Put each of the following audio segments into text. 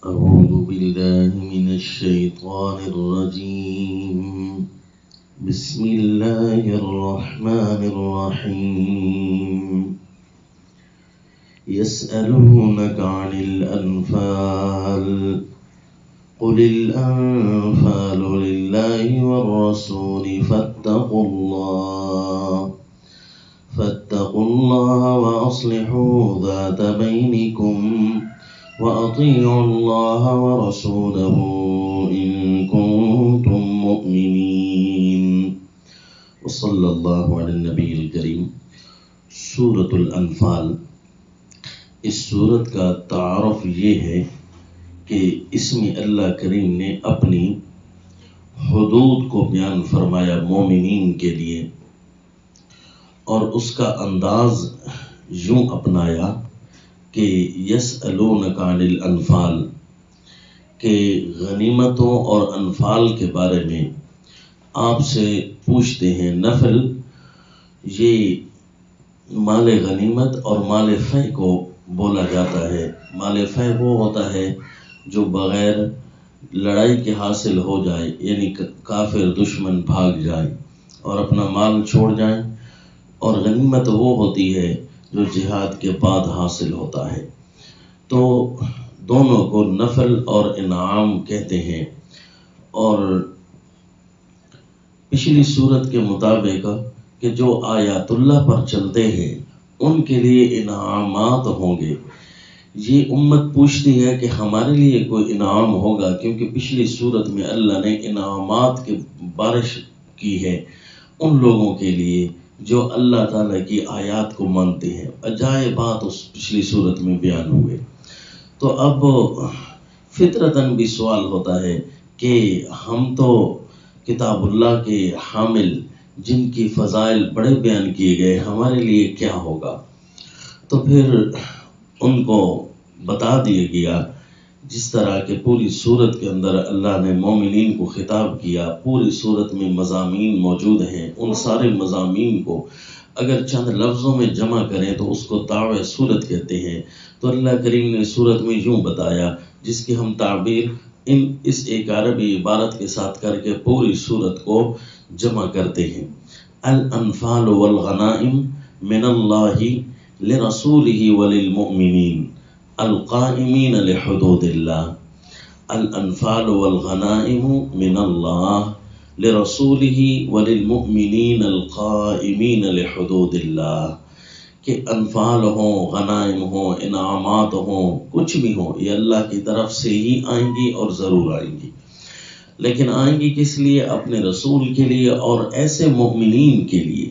أعوذ بالله من الشيطان الرجيم. بسم الله الرحمن الرحيم. يسألونك عن الأنفال قل الأنفال لله والرسول فاتقوا الله وأصلحوا ذات بينكم وأطيعوا الله ورسوله إن كنتم مؤمنين. وصلى الله على النبي الكريم. سورة الانفال، اس سورت کا تعارف یہ ہے کہ اس میں اللہ کریم نے اپنی حدود کو بیان فرمایا مومنین کے لیے، اور اس کا انداز یوں اپنایا کہ یسألونک عن الانفال، کہ غنیمتوں اور انفال کے بارے میں آپ سے پوچھتے ہیں. نفل یہ مال غنیمت اور مال فہ کو بولا جاتا ہے. مال فہ وہ ہوتا ہے جو بغیر لڑائی کے حاصل ہو جائے، یعنی کافر دشمن بھاگ جائے اور اپنا مال چھوڑ جائیں، اور غنیمت وہ ہوتی ہے جو جہاد کے بعد حاصل ہوتا ہے. تو دونوں کو نفل اور انعام کہتے ہیں. اور پچھلی صورت کے مطابق کہ جو آیات اللہ پر چلتے ہیں ان کے لیے انعامات ہوں گے. یہ امت پوچھتی ہے کہ ہمارے لیے کوئی انعام ہوگا، کیونکہ پچھلی صورت میں اللہ نے انعامات کی بارش کی ہے ان لوگوں کے لیے جو اللہ تعالیٰ کی آیات کو مانتے ہیں. عجائبات اس پچھلی صورت میں بیان ہوئے. تو اب فطرتاً بھی سوال ہوتا ہے کہ ہم تو کتاب اللہ کے حامل جن کی فضائل بڑے بیان کیے گئے، ہمارے لیے کیا ہوگا؟ تو پھر ان کو بتا دیا گیا، جس طرح کہ پوری صورت کے اندر اللہ نے مومنین کو خطاب کیا. پوری صورت میں مضامین موجود ہیں. ان سارے مضامین کو اگر چند لفظوں میں جمع کریں تو اس کو دعوی صورت کہتے ہیں. تو اللہ کریم نے صورت میں یوں بتایا، جس کی ہم تعبیر اس ایک عربی عبارت کے ساتھ کر کے پوری صورت کو جمع کرتے ہیں. الانفال والغنائم من اللہ لرسولہ وللمؤمنین القائمین لحدود اللہ. الانفال والغنائم من اللہ لرسولہ وللمؤمنین القائمین لحدود اللہ. کہ انفال ہوں، غنائم ہوں، انعامات ہوں، کچھ بھی ہوں، یہ اللہ کی طرف سے ہی آئیں گی اور ضرور آئیں گی. لیکن آئیں گی کس لیے؟ اپنے رسول کے لیے اور ایسے مؤمنین کے لیے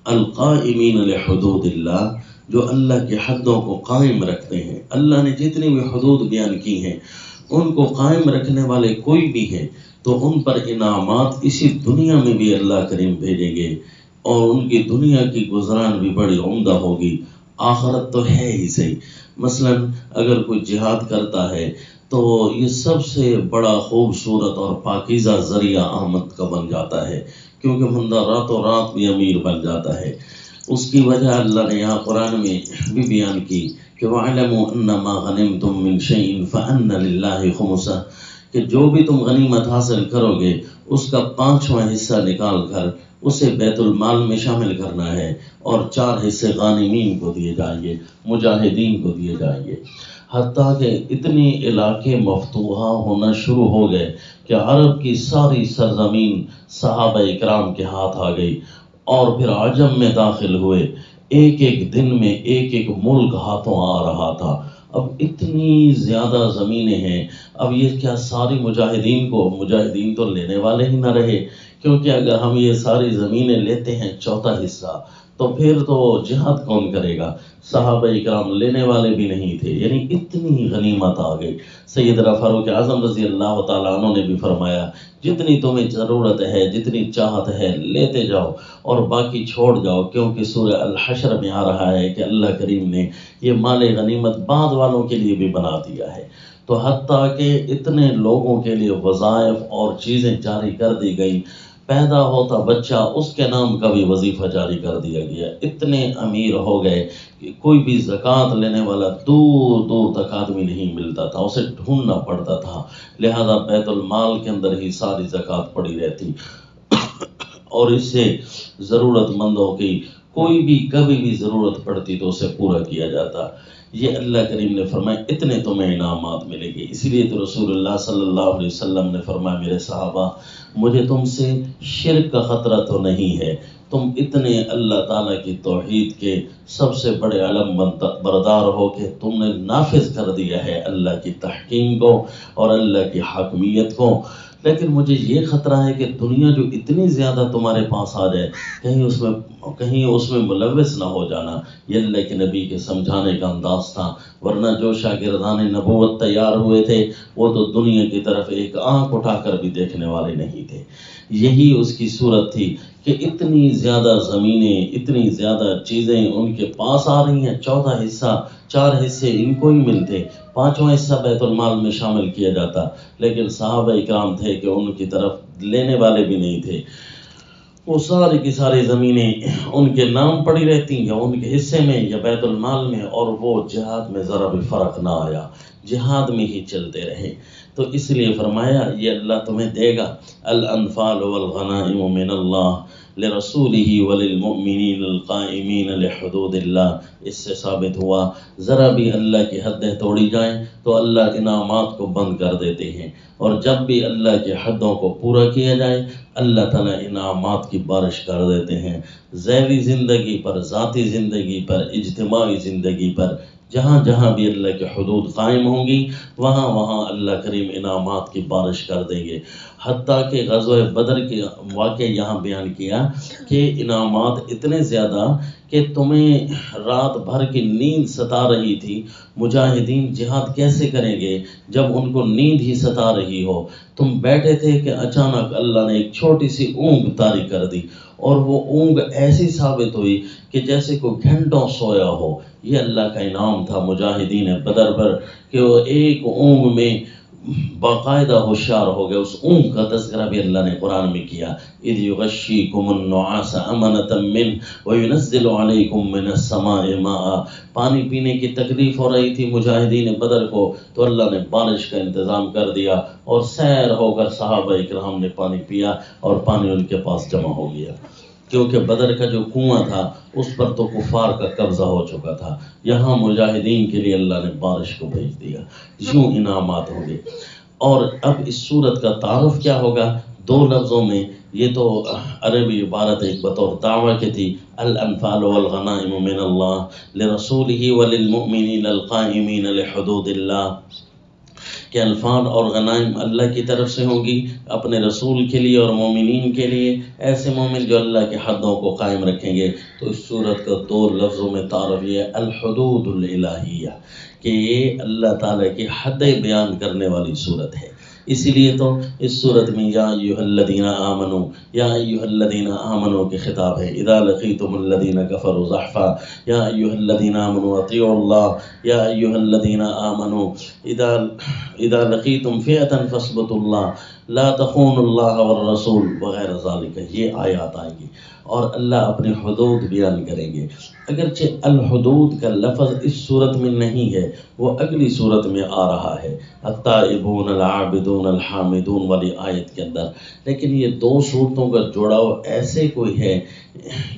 القائمین لحدود اللہ، جو اللہ کی حدوں کو قائم رکھتے ہیں. اللہ نے جتنی بھی حدود بیان کی ہیں ان کو قائم رکھنے والے کوئی بھی ہیں تو ان پر انعامات اسی دنیا میں بھی اللہ کریم بھیجیں گے، اور ان کی دنیا کی گزران بھی بڑی عمدہ ہوگی. آخرت تو ہے ہی صحیح. مثلا اگر کوئی جہاد کرتا ہے تو یہ سب سے بڑا خوبصورت اور پاکیزہ ذریعہ آمد کا بن جاتا ہے، کیونکہ بندہ راتوں رات بھی امیر بن جاتا ہے. اس کی وجہ اللہ نے یہاں قرآن میں بھی بیان کی کہ وَاعْلَمُوا أَنَّمَا غَنِمْتُم مِّن شَيْءٍ فَأَنَّ لِلَّهِ خُمُسَهُ، کہ جو بھی تم غنیمت حاصل کرو گے اس کا 5واں حصہ نکال کر اسے بیت المال میں شامل کرنا ہے، اور 4 حصے غانمین کو دیے جائیں گے، مجاہدین کو دیے جائیں گے. حتیٰ کہ اتنی علاقے مفتوحہ ہونا شروع ہو گئے کہ عرب کی ساری سرزمین صحابہ اکرام کے ہاتھ آ گئی، اور پھر عجم میں داخل ہوئے. ایک ایک دن میں ایک ایک ملک ہاتھوں آ رہا تھا. اب اتنی زیادہ زمینیں ہیں، اب یہ کیا ساری مجاہدین تو لینے والے ہی نہ رہے، کیونکہ اگر ہم یہ ساری زمینیں لیتے ہیں 4تھا حصہ تو پھر تو جہاد کون کرے گا؟ صحابہ اکرام لینے والے بھی نہیں تھے. یعنی اتنی غنیمت آ گئی. سیدنا فاروق اعظم رضی اللہ تعالیٰ عنہ نے بھی فرمایا، جتنی تمہیں ضرورت ہے، جتنی چاہت ہے لیتے جاؤ اور باقی چھوڑ جاؤ، کیونکہ سورہ الحشر میں آ رہا ہے کہ اللہ کریم نے یہ مال غنیمت بعد والوں کے لیے بھی بنا دیا ہے. تو حتیٰ کہ اتنے لوگوں کے لیے وظائف اور چیزیں جاری کر دی گئی پیدا ہوتا بچہ اس کے نام کا بھی وظیفہ جاری کر دیا گیا. اتنے امیر ہو گئے کہ کوئی بھی زکوٰۃ لینے والا دور دور تک آدمی نہیں ملتا تھا، اسے ڈھونڈنا پڑتا تھا. لہذا بیت المال کے اندر ہی ساری زکوٰۃ پڑی رہتی اور اس سے ضرورت مندوں کی کوئی بھی کبھی بھی ضرورت پڑتی تو اسے پورا کیا جاتا. یہ اللہ کریم نے فرمایا اتنے تمہیں انعامات ملیں گے. اسی لیے تو رسول اللہ صلی اللہ علیہ وسلم نے فرمایا میرے صحابہ مجھے تم سے شرک کا خطرہ تو نہیں ہے، تم اتنے اللہ تعالیٰ کی توحید کے سب سے بڑے علم بردار ہو کہ تم نے نافذ کر دیا ہے اللہ کی تحکیم کو اور اللہ کی حاکمیت کو. لیکن مجھے یہ خطرہ ہے کہ دنیا جو اتنی زیادہ تمہارے پاس آ جائے کہیں اس میں ملوث نہ ہو جانا. یہ اللہ کے نبی کے سمجھانے کا انداز تھا، ورنہ جو شاگردان نبوت تیار ہوئے تھے وہ تو دنیا کی طرف ایک آنکھ اٹھا کر بھی دیکھنے والے نہیں تھے. یہی اس کی صورت تھی کہ اتنی زیادہ زمینیں، اتنی زیادہ چیزیں ان کے پاس آ رہی ہیں. 14 حصہ، 4 حصے ان کو ہی ملتے، 5واں حصہ بیت المال میں شامل کیا جاتا. لیکن صحابہ اکرام تھے کہ ان کی طرف لینے والے بھی نہیں تھے. وہ ساری کی ساری زمینیں ان کے نام پڑی رہتی یا ان کے حصے میں یا بیت المال میں، اور وہ جہاد میں ذرا بھی فرق نہ آیا، جہاد میں ہی چلتے رہے. تو اس لیے فرمایا یہ اللہ تمہیں دے گا. الانفال والغنائم من اللہ لرسولہ وللمؤمنین القائمین لحدود اللہ. اس سے ثابت ہوا ذرا بھی اللہ کی حدیں توڑی جائیں تو اللہ انعامات کو بند کر دیتے ہیں، اور جب بھی اللہ کی حدوں کو پورا کیا جائے اللہ تعالیٰ انعامات کی بارش کر دیتے ہیں. ذیلی زندگی پر، ذاتی زندگی پر، اجتماعی زندگی پر، جہاں جہاں بھی اللہ کی حدود قائم ہوں گی وہاں وہاں اللہ کریم انعامات کی بارش کر دیں گے. حتیٰ کہ غزوہ بدر کے واقعہ یہاں بیان کیا کہ انعامات اتنے زیادہ کہ تمہیں رات بھر کی نیند ستا رہی تھی. مجاہدین جہاد کیسے کریں گے جب ان کو نیند ہی ستا رہی ہو؟ تم بیٹھے تھے کہ اچانک اللہ نے ایک چھوٹی سی اونگ طاری کر دی، اور وہ اونگ ایسی ثابت ہوئی کہ جیسے کوئی گھنٹوں سویا ہو. یہ اللہ کا انعام تھا مجاہدین بدر پر کہ وہ ایک اونگ میں باقاعدہ ہوشیار ہو گئے. اس اونگ کا تذکرہ بھی اللہ نے قرآن میں کیا. اذ یغشیکم النعاس امنۃ منہ وینزل علیکم من السماء ماء. پانی پینے کی تکلیف ہو رہی تھی مجاہدین بدر کو تو اللہ نے بارش کا انتظام کر دیا، اور سیر ہو کر صحابہ اکرام نے پانی پیا اور پانی ان کے پاس جمع ہو گیا. کیونکہ بدر کا جو کنواں تھا اس پر تو کفار کا قبضہ ہو چکا تھا. یہاں مجاہدین کے لیے اللہ نے بارش کو بھیج دیا. یوں انعامات ہوں گے. اور اب اس صورت کا تعارف کیا ہوگا؟ 2 لفظوں میں. یہ تو عربی عبارت ایک بطور دعویٰ کی تھی، الانفال والغنائم من اللہ لرسولہ وللمؤمنین القائمین لحدود اللہ، کہ انفال اور غنائم اللہ کی طرف سے ہوں گی اپنے رسول کے لیے اور مومنین کے لیے، ایسے مومن جو اللہ کے حدوں کو قائم رکھیں گے. تو اس صورت کا 2 لفظوں میں تعارف یہ ہے الحدود الالہیہ، کہ یہ اللہ تعالیٰ کی حدیں بیان کرنے والی صورت ہے. اسی لیے تو اس صورت میں یا ایھا الذین آمنوا، یا ایھا الذین آمنوا کے خطاب ہے. اذا لقیتم الذین کفروا زحفا یا ایھا الذین آمنوا اطیعوا اللہ، یا ایھا الذین آمنوا اذا لقیتم فئۃ فاثبتوا اللہ لا تخونوا اللہ والرسول وغیرہ ذالک. یہ آیات آئیں گی اور اللہ اپنے حدود بیان کریں گے. اگرچہ الحدود کا لفظ اس صورت میں نہیں ہے، وہ اگلی صورت میں آ رہا ہے، التائبون العابدون الحامدون والی آیت کے اندر. لیکن یہ 2 صورتوں کا جوڑاؤ ایسے کوئی ہے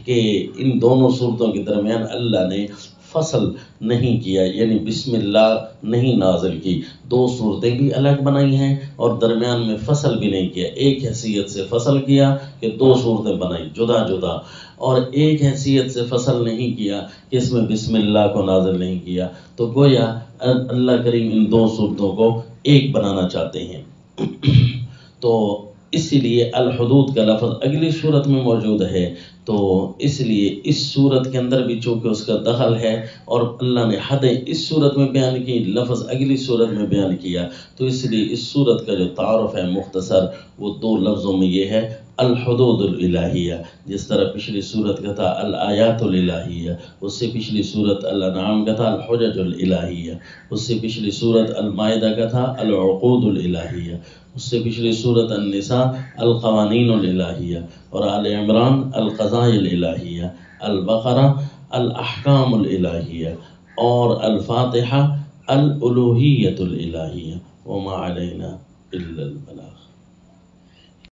کہ ان دونوں صورتوں کے درمیان اللہ نے فصل نہیں کیا، یعنی بسم اللہ نہیں نازل کی. 2 صورتیں بھی الگ بنائی ہیں اور درمیان میں فصل بھی نہیں کیا. ایک حیثیت سے فصل کیا کہ 2 صورتیں بنائی جدا جدا، اور ایک حیثیت سے فصل نہیں کیا کہ اس میں بسم اللہ کو نازل نہیں کیا. تو گویا اللہ کریم ان 2 صورتوں کو ایک بنانا چاہتے ہیں. تو اسی لیے الحدود کا لفظ اگلی صورت میں موجود ہے، تو اس لیے اس صورت کے اندر بھی چونکہ اس کا دخل ہے اور اللہ نے حدیں اس صورت میں بیان کی، لفظ اگلی صورت میں بیان کیا، تو اس لیے اس صورت کا جو تعارف ہے مختصر وہ 2 لفظوں میں یہ ہے الحدود الالہیہ، جس طرح پچھلی صورت کا تھا الآیات الالہیہ، اس سے پچھلی صورت الانعام کا تھا الحجج الالہیہ، اس سے پچھلی صورت المائدہ کا تھا العقود الالہیہ، اس سے پچھلی صورت النساء القوانین الالہیہ، اور آل عمران القضاء الالہیہ، البقرہ الاحکام الالہیہ، اور الفاتحہ الالوہیت الالہیہ، وما علینا الا البلاغ۔